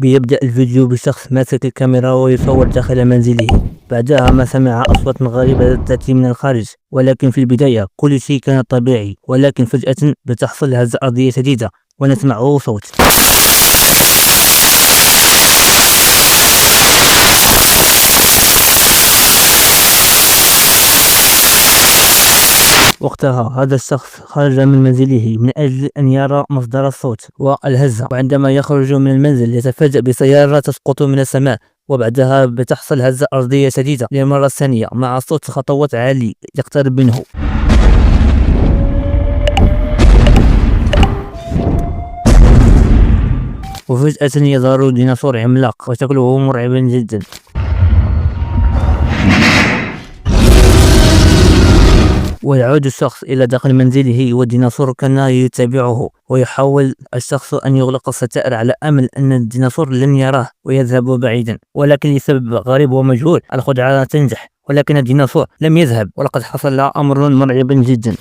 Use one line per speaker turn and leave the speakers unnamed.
بيبدأ الفيديو بشخص ماسك الكاميرا ويصور داخل منزله. بعدها ما سمع أصوات غريبة تأتي من الخارج، ولكن في البداية كل شيء كان طبيعي. ولكن فجأة بتحصل هزة أرضية شديدة ونسمع صوت. وقتها هذا الشخص خرج من منزله من أجل أن يرى مصدر الصوت والهزة، وعندما يخرج من المنزل يتفاجأ بسيارة تسقط من السماء، وبعدها بتحصل هزة أرضية شديدة للمرة الثانية مع صوت خطوات عالي يقترب منه. وفجأة يظهر ديناصور عملاق وشكله مرعبا جدا. ويعود الشخص إلى داخل منزله والديناصور كان يتابعه، ويحاول الشخص أن يغلق الستائر على أمل أن الديناصور لن يراه ويذهب بعيدا. ولكن لسبب غريب ومجهول الخدعة تنجح، ولكن الديناصور لم يذهب، ولقد حصل أمر مرعب جدا.